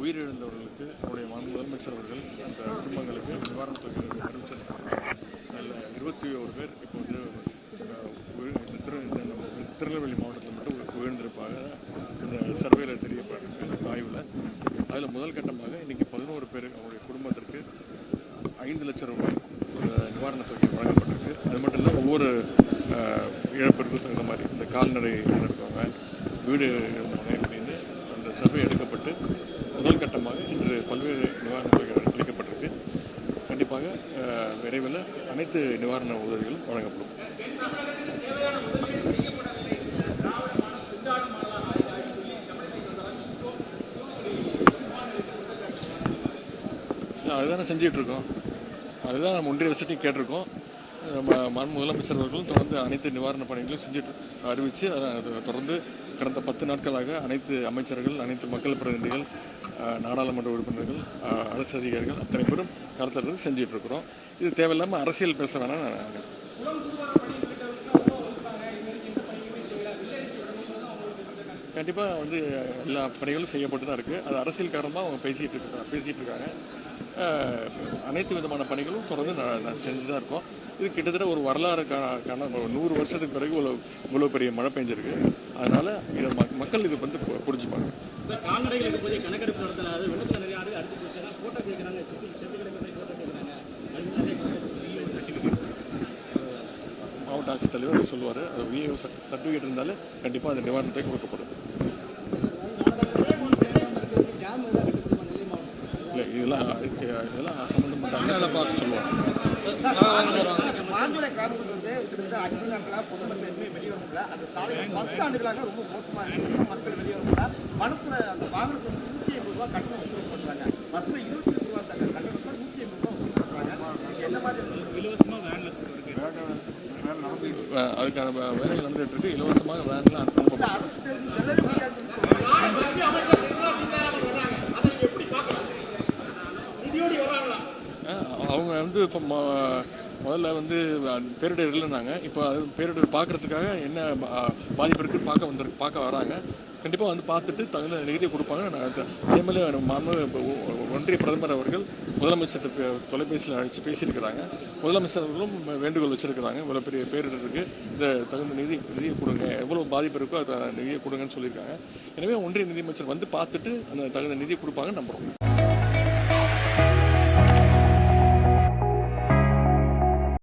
உயிரிழந்தவர்களுக்கு நம்முடைய முதலமைச்சர் அவர்கள் அந்த குடும்பங்களுக்கு நிவாரணத் தொகை அறிவிச்சிருக்காங்க. அதில் 21 பேர் இப்போ வந்து திருநெல்வேலி மாவட்டத்தில் மட்டும் உயர்ந்திருப்பாங்க. இந்த சர்வேல தெரியப்பட்டிருக்கு, இந்த ஆய்வில். அதில் முதல் கட்டமாக இன்றைக்கி 11 பேர் அவருடைய குடும்பத்திற்கு 5 லட்சம் ரூபாய் நிவாரணத் தொகை வழங்கப்பட்டிருக்கு. அது மட்டும் இல்லை, ஒவ்வொரு இழப்பிற்கும் தகுந்த மாதிரி இந்த கால்நடை இருக்கவங்க, வீடு இருந்தவங்க அப்படின்னு அந்த சர்வே எடுக்கப்பட்டு முதல் கட்டமாக இன்று பல்வேறு நிவாரணத் தொகைகள் அளிக்கப்பட்டிருக்கு. கண்டிப்பாக விரைவில் அனைத்து நிவாரண உதவிகளும் வழங்கப்படும். அதுதானே செஞ்சிகிட்ருக்கோம். அதுதான் நம்ம ஒன்றிய அரசுட்டையும் கேட்டிருக்கோம். முதலமைச்சர் அவர்களும் தொடர்ந்து அனைத்து நிவாரணப் பணிகளையும் செஞ்சுட்டு அறிவித்து அதை தொடர்ந்து கடந்த 10 நாட்களாக அனைத்து அமைச்சர்கள், அனைத்து மக்கள் பிரதிநிதிகள், நாடாளுமன்ற உறுப்பினர்கள், அரசு அதிகாரிகள் அத்தனை பேரும் கருத்தில் செஞ்சிட்ருக்குறோம். இது தேவையில்லாமல் அரசியல் பேச வேணாம். கண்டிப்பாக வந்து எல்லா பணிகளும் செய்யப்பட்டு தான் இருக்குது. அது அரசியல் காரணமாக அவங்க பேசிகிட்டு இருக்காங்க. அனைத்து விதமான பணிகளும் தொடர்ந்து செஞ்சு தான் இருக்கோம். இது கிட்டத்தட்ட ஒரு வரலாறுக்கான 100 வருஷத்துக்கு பிறகு இவ்வளோ பெரிய மழை பெஞ்சிருக்கு. அதனால் இதை மக்கள் இது வந்து புரிஞ்சுப்பாங்க. மாவட்ட ஆட்சித்தலைவர் சொல்லுவார். அது விஏஓ சர்டிஃபிகேட் இருந்தாலும் கண்டிப்பாக அந்த நிவாரணத்தை கொடுக்கப்படும். இல்லை, இதெல்லாம் சம்மந்தப்பட்ட பார்த்து சொல்லுவாங்க. மாங்குள கிராமங்கள் வந்து கிட்டத்தட்ட 5 நாட்களாக பொதுமக்கள் எதுவுமே வெளியே வரல. அந்த சாலை 10 ஆண்டுகளாக ரொம்ப மோசமாக இருக்குது. மக்கள் வெளியே வரல. பணத்தில் அந்த வாகனத்துக்கு 150 ரூபா கட்டணம் வசூல் பண்ணுறாங்க. பஸ்ஸில் 22 ரூபா கட்டணத்தில் 150 ரூபா வசூல் பண்ணுறாங்க. என்ன மாதிரி இலவசமாக வேனில் அதுக்கான வேலைகள் நடந்துகிட்டு இருக்கு. இலவசமாக வேனில் அனுப்ப அரசு பேருந்து செல்லவே முடியாதுன்னு சொல்றாங்க. அவங்க வந்து இப்போ முதல்ல வந்து பேரிடர் இல்லைன்னாங்க. இப்போ அது பேரிடர் பார்க்குறதுக்காக என்ன பாதிப்பு இருக்குன்னு பார்க்க வராங்க. கண்டிப்பாக வந்து பார்த்துட்டு தகுந்த நிதியை கொடுப்பாங்க. அதேமாதிரி ஒன்றிய பிரதமர் அவர்கள் முதலமைச்சர்கிட்ட தொலைபேசியில் அழைச்சி பேசியிருக்கிறாங்க. முதலமைச்சர் அவர்களும் வேண்டுகோள் வச்சுருக்கிறாங்க. இவ்வளோ பெரிய பேரிடருக்கு இந்த தகுந்த நிதியை கொடுங்க, எவ்வளோ பாதிப்பு இருக்கோ அதை நிதியை கொடுங்கன்னு சொல்லியிருக்காங்க. எனவே ஒன்றிய நிதியமைச்சர் வந்து பார்த்துட்டு அந்த தகுந்த நிதியை கொடுப்பாங்கன்னு நம்புகிறோம்.